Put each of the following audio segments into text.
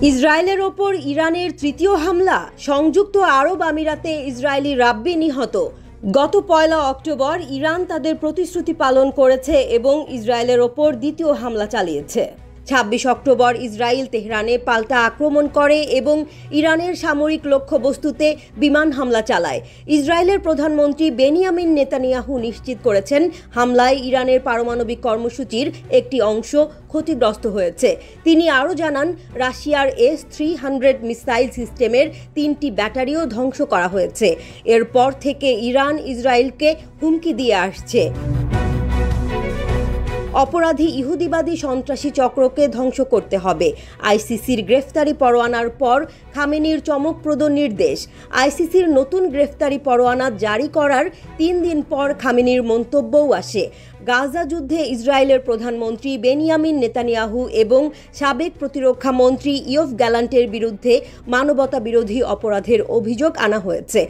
ইসরায়েলের ওপর ইরানের তৃতীয় হামলা। সংযুক্ত আরব আমিরাতে ইসরায়েলি রাব্বি নিহত। গত 1 অক্টোবর ইরান তাদের প্রতিশ্রুতি পালন করেছে এবং ইসরায়েলের ওপর দ্বিতীয় হামলা চালিয়েছে। 26 অক্টোবর ইসরায়েল তেহরানে পাল্টা আক্রমণ করে এবং ইরানের সামরিক লক্ষ্যবস্তুতে বিমান হামলা চালায়। ইসরায়েলের প্রধানমন্ত্রী বেনিয়ামিন নেতানিয়াহু নিশ্চিত করেছেন হামলায় ইরানের পারমাণবিক কর্মসূচির একটি অংশ ক্ষতিগ্রস্ত হয়েছে। তিনি আরও জানান, রাশিয়ার S-300 মিসাইল সিস্টেমের 3টি ব্যাটারিও ধ্বংস করা হয়েছে। এরপর থেকে ইরান ইসরায়েলকে হুমকি দিয়ে আসছে। অপরাধী ইহুদিবাদী সন্ত্রাসী চক্রকে ধ্বংস করতে হবে। আইসিসির গ্রেফতারি পরোয়ানার পর খামেনির চমকপ্রদ নির্দেশ। আইসিসির নতুন গ্রেফতারি পরোয়ানা জারি করার 3 দিন পর খামেনির মন্তব্যও আসে। গাজা যুদ্ধে ইসরায়েলের প্রধানমন্ত্রী বেনিয়ামিন নেতানিয়াহু এবং সাবেক প্রতিরক্ষা মন্ত্রী ইয়োভ গ্যালান্টের বিরুদ্ধে মানবতা বিরোধী অপরাধের অভিযোগ আনা হয়েছে।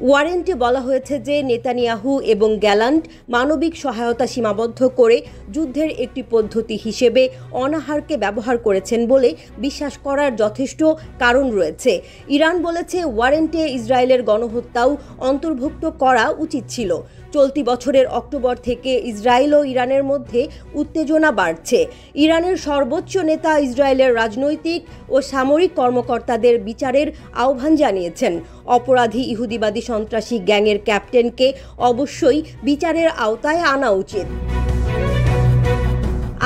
ওয়ারেন্টে বলা হয়েছে যে নেতানিয়াহু এবং গ্যালান্ট মানবিক সহায়তা সীমাবদ্ধ করে যুদ্ধের একটি পদ্ধতি হিসেবে অনাহারকে ব্যবহার করেছেন বলে বিশ্বাস করার যথেষ্ট কারণ রয়েছে। ইরান বলেছে ওয়ারেন্টে ইসরায়েলের গণহত্যাও অন্তর্ভুক্ত করা উচিত ছিল। চলতি বছরের অক্টোবর থেকে ইসরায়েল ও ইরানের মধ্যে উত্তেজনা বাড়ছে। ইরানের সর্বোচ্চ নেতা ইসরায়েলের রাজনৈতিক ও সামরিক কর্মকর্তাদের বিচারের আহ্বান জানিয়েছেন। অপরাধী ইহুদিবাদী সন্ত্রাসী গ্যাংয়ের ক্যাপ্টেনকে অবশ্যই বিচারের আওতায় আনা উচিত।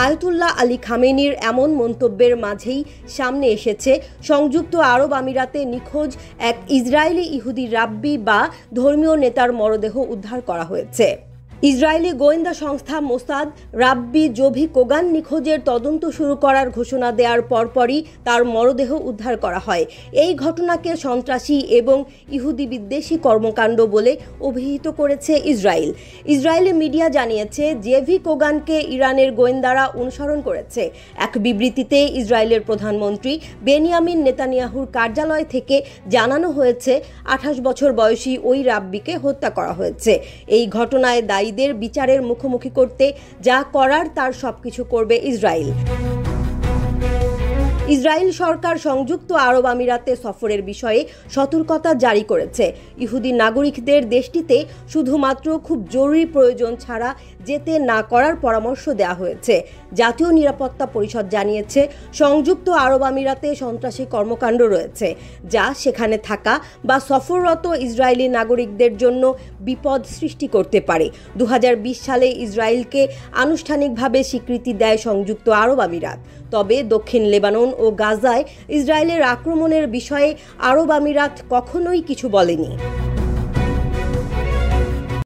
আয়াতুল্লাহ আলী খামেনির এমন মন্তব্যের মাঝেই সামনে এসেছে সংযুক্ত আরব আমিরাতে নিখোঁজ এক ইসরায়েলি ইহুদি রাব্বি বা ধর্মীয় নেতার মরদেহ উদ্ধার করা হয়েছে। ইসরায়েলি গোয়েন্দা সংস্থা মোসাদ রাব্বি জোভি কোগান নিখোঁজের তদন্ত শুরু করার ঘোষণা দেওয়ার পরপরই তার মরদেহ উদ্ধার করা হয়। এই ঘটনাকে সন্ত্রাসী এবং ইহুদি বিদ্বেষী কর্মকাণ্ড বলে অভিহিত করেছে ইসরায়েল। ইসরায়েলি মিডিয়া জানিয়েছে জেভি কোগানকে ইরানের গোয়েন্দারা অনুসরণ করেছে। এক বিবৃতিতে ইসরায়েলের প্রধানমন্ত্রী বেনিয়ামিন নেতানিয়াহুর কার্যালয় থেকে জানানো হয়েছে 28 বছর বয়সী ওই রাব্বিকে হত্যা করা হয়েছে। এই ঘটনায় দায়ী বিচারের মুখোমুখি করতে যা করার তার সবকিছু করবে ইসরায়েল। ইসরায়েল সরকার সংযুক্ত আরব আমিরাতে সফরের বিষয়ে সতর্কতা জারি করেছে। ইহুদি নাগরিকদের দেশটিতে শুধুমাত্র খুব জরুরি প্রয়োজন ছাড়া যেতে না করার পরামর্শ দেওয়া হয়েছে। জাতীয় নিরাপত্তা পরিষদ জানিয়েছে সংযুক্ত আরব আমিরাতে সন্ত্রাসী কর্মকাণ্ড রয়েছে, যা সেখানে থাকা বা সফররত ইসরায়েলি নাগরিকদের জন্য বিপদ সৃষ্টি করতে পারে। 2020 সালে ইসরায়েলকে আনুষ্ঠানিকভাবে স্বীকৃতি দেয় সংযুক্ত আরব আমিরাত। তবে দক্ষিণ লেবানন ও গাজায় ইসরায়েলের আক্রমণের বিষয়ে আরব আমিরাত কখনোই কিছু বলেনি।